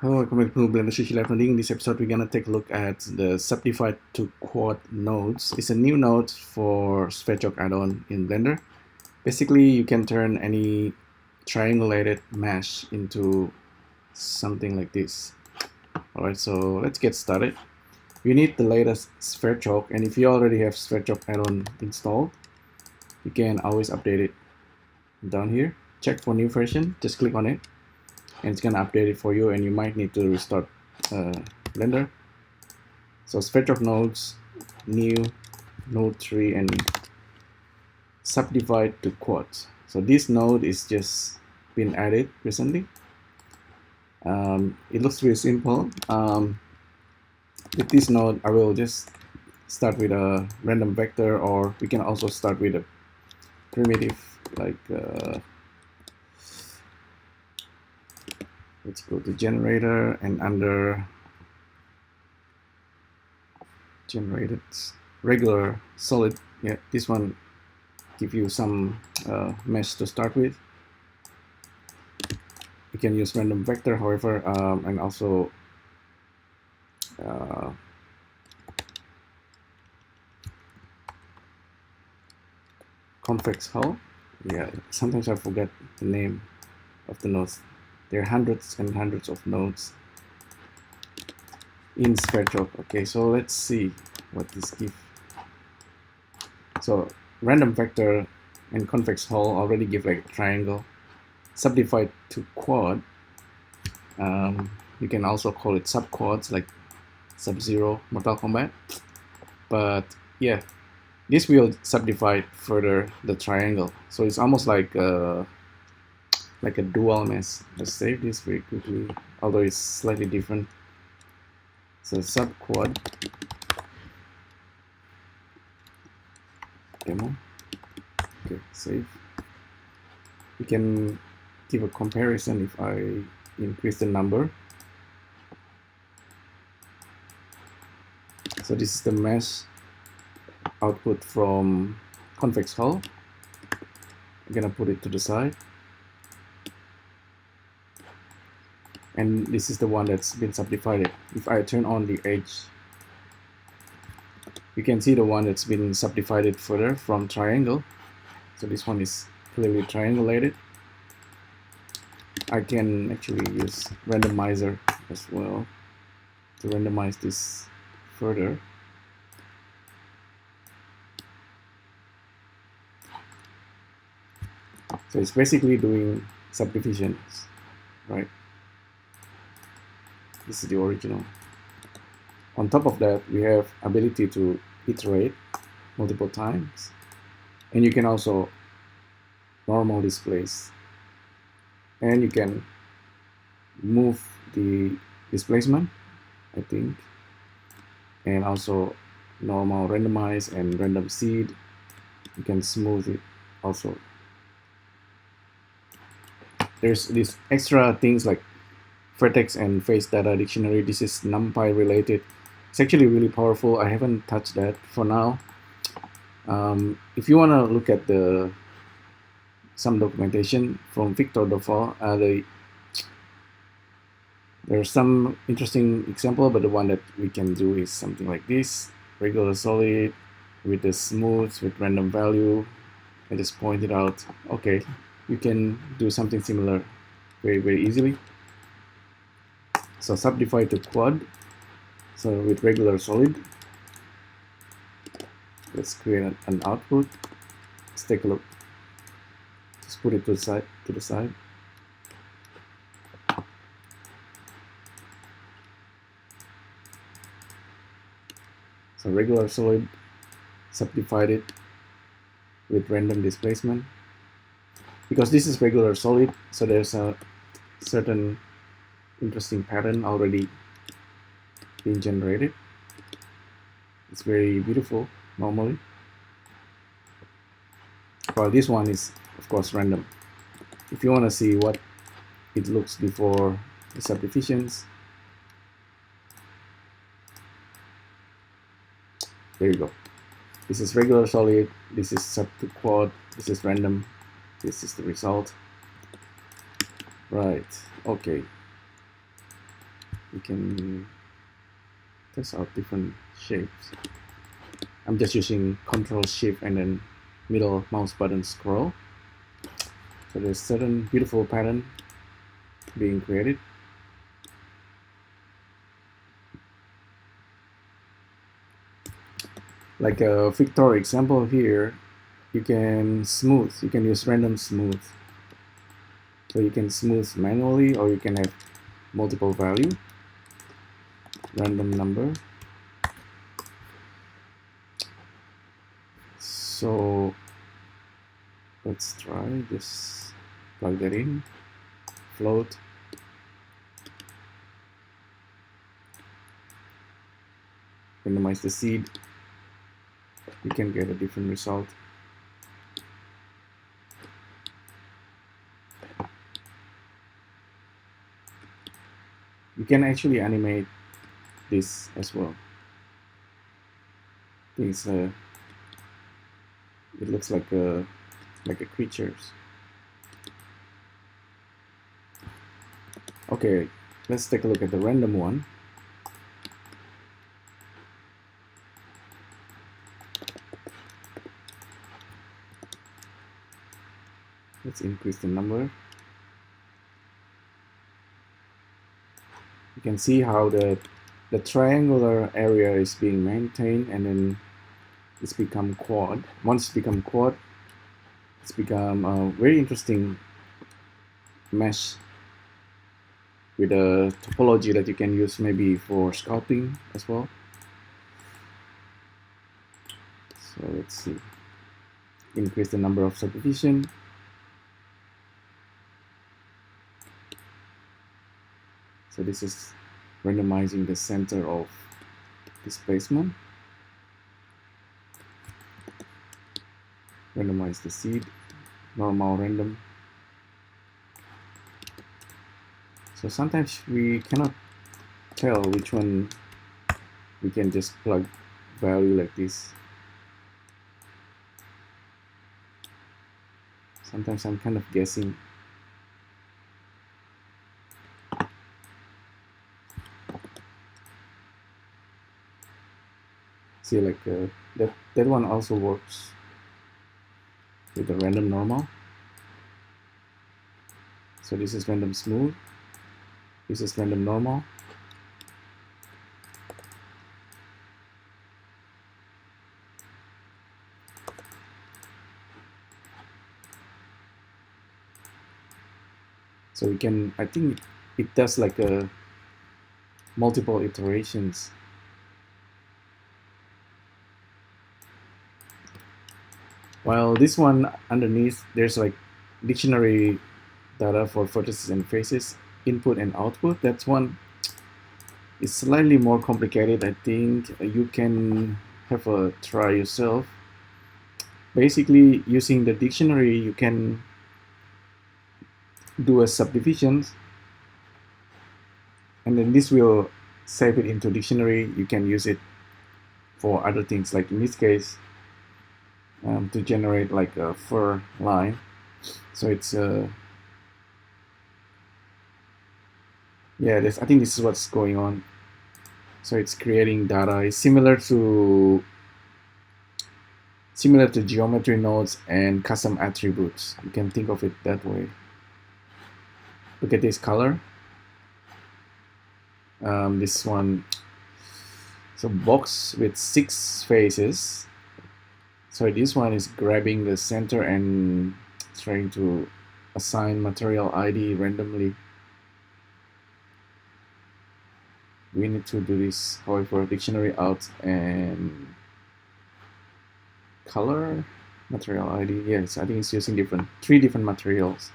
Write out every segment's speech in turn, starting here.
Hello, welcome back to Blender CC LIVENODING. In this episode, we're gonna take a look at the Subdivide to Quad nodes. It's a new node for SphereChalk add-on in Blender. Basically, you can turn any triangulated mesh into something like this. Alright, so let's get started. You need the latest SphereChalk, and if you already have SphereChalk add-on installed, you can always update it down here. Check for new version, just click on it, and it's gonna update it for you, and you might need to restart Blender. So SphereChalk nodes, new, node 3, and subdivide to quads. So this node is just been added recently. It looks really simple. With this node, I will just start with a random vector, or we can also start with a primitive like let's go to generator, and under generated regular solid, yeah, this one give you some mesh to start with. You can use random vector, however, and also convex hull. Yeah, sometimes I forget the name of the nodes. There are hundreds and hundreds of nodes in SphereChalk. Okay, so let's see what this gives. So random vector and convex hull already give like a triangle. Subdivide to quad, you can also call it subquads like Sub-Zero, Mortal Kombat. But yeah, this will subdivide further the triangle. So it's almost like a dual mesh. Let's save this very quickly, although it's slightly different. So subquad demo. Okay, save. We can give a comparison if I increase the number. So this is the mesh output from convex hull. I'm gonna put it to the side. And this is the one that's been subdivided. If I turn on the edge, you can see the one that's been subdivided further from triangle. So this one is clearly triangulated. I can actually use randomizer as well to randomize this further. So it's basically doing subdivisions, right? This is the original. On top of that, we have ability to iterate multiple times, and you can also normal displace, and you can move the displacement, I think, and also normal randomize and random seed. You can smooth it also. There's these extra things like vertex and face data dictionary. This is NumPy related. It's actually really powerful. I haven't touched that for now. If you want to look at some documentation from Victor Doval, there's some interesting example, but the one that we can do is something like this: regular solid with the smooth with random value. I just pointed out. Okay, you can do something similar very, very easily. So subdivide to quad. So with regular solid, let's create an output. Let's take a look. Just put it to the side. So regular solid, subdivided with random displacement. Because this is regular solid, so there's a certain interesting pattern already being generated. It's very beautiful normally. While this one is, of course, random. If you want to see what it looks before the subdivisions, there you go. This is regular solid, this is sub to quad, this is random, this is the result. Right, okay. we can test out different shapes. I'm just using Control Shift and then middle mouse button scroll. So there's certain beautiful pattern being created. Like a Victor example here, you can smooth, you can use random smooth. So you can smooth manually, or you can have multiple value, random number. So let's try this, plug that in, float. Randomize the seed, you can get a different result. You can actually animate this as well. It's it looks like a creatures. Okay, let's take a look at the random one. Let's increase the number. You can see how the triangular area is being maintained, and then it's become quad. Once it's become quad, it's become a very interesting mesh with a topology that you can use maybe for sculpting as well. So let's see. Increase the number of subdivision. So this is randomizing the center of displacement. Randomize the seed, normal random. So sometimes we cannot tell which one we can just plug value like this. Sometimes I'm kind of guessing. See, like that one also works with the random normal. So this is random smooth, this is random normal. So we can, I think it does like a multiple iterations. While this one underneath, there's like dictionary data for vertices and faces, input and output. That one is slightly more complicated. I think you can have a try yourself. Basically, using the dictionary, you can do a subdivision, and then this will save it into dictionary. You can use it for other things, like in this case, to generate like a fur line. So it's yeah, I think this is what's going on. So it's creating data. It's similar to geometry nodes and custom attributes. You can think of it that way. Look at this color. This one, so box with 6 faces. So this one is grabbing the center and trying to assign material ID randomly. We need to do this, however, dictionary out and color, material ID. Yes, I think it's using 3 different materials.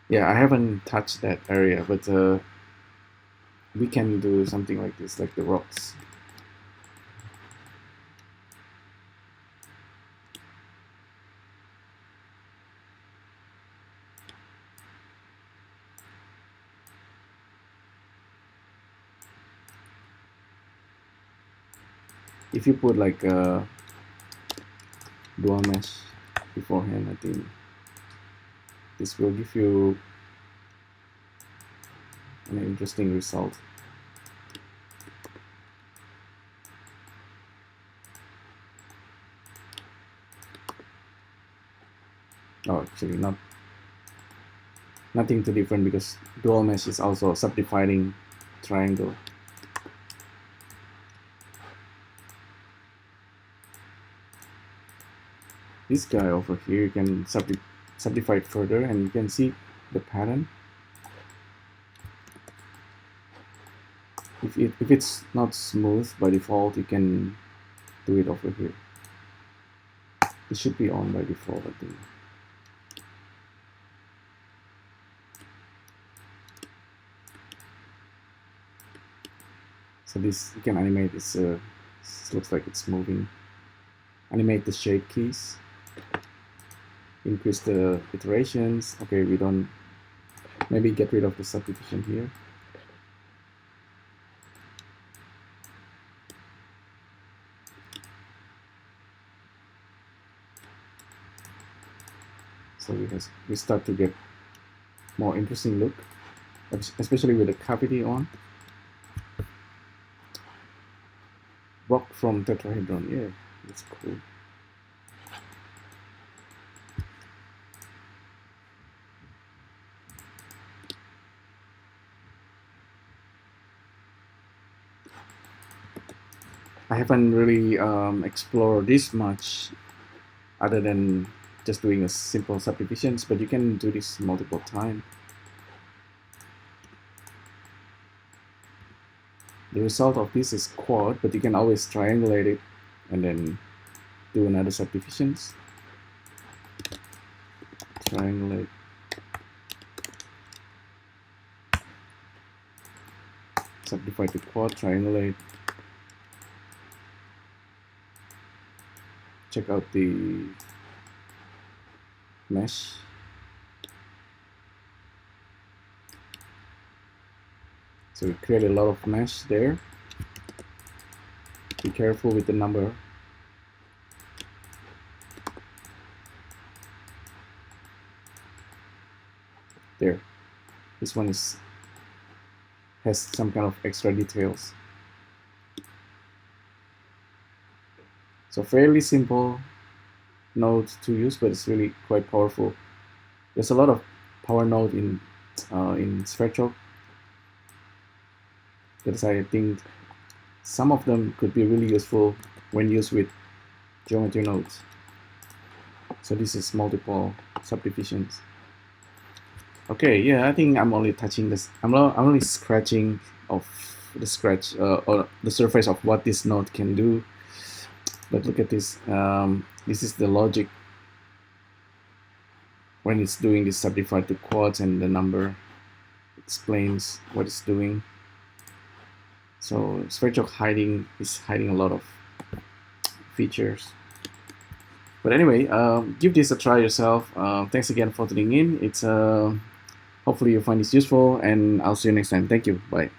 Yeah, I haven't touched that area, but we can do something like this, like the rocks. If you put like a dual mesh beforehand, I think this will give you an interesting result. Oh, actually nothing too different, because dual mesh is also subdividing triangle. This guy over here, you can subdivide further and you can see the pattern. If it's not smooth by default, you can do it over here. It should be on by default, I think. So this, you can animate this. This looks like it's moving. Animate the shape keys. Increase the iterations. Okay, we don't. Maybe get rid of the subdivision here. So we start to get more interesting look, especially with the cavity on. Rock from tetrahedron, yeah, that's cool. I haven't really explored this much other than just doing a simple subdivisions, but you can do this multiple times. The result of this is quad, but you can always triangulate it and then do another subdivisions. Triangulate. Subdivide to quad, triangulate. Check out the mesh. So we create a lot of mesh there. Be careful with the number. There. This one has some kind of extra details. So fairly simple node to use, but it's really quite powerful. There's a lot of power node in SphereChalk, because I think some of them could be really useful when used with geometry nodes. So this is multiple subdivisions. Okay, yeah, I think I'm only touching this. I'm only scratching of the or the surface of what this node can do. But look at this. This is the logic when it's doing this subdivide to quads, and the number explains what it's doing. So SphereChalk is hiding a lot of features. But anyway, give this a try yourself. Thanks again for tuning in. It's hopefully you find this useful, and I'll see you next time. Thank you. Bye.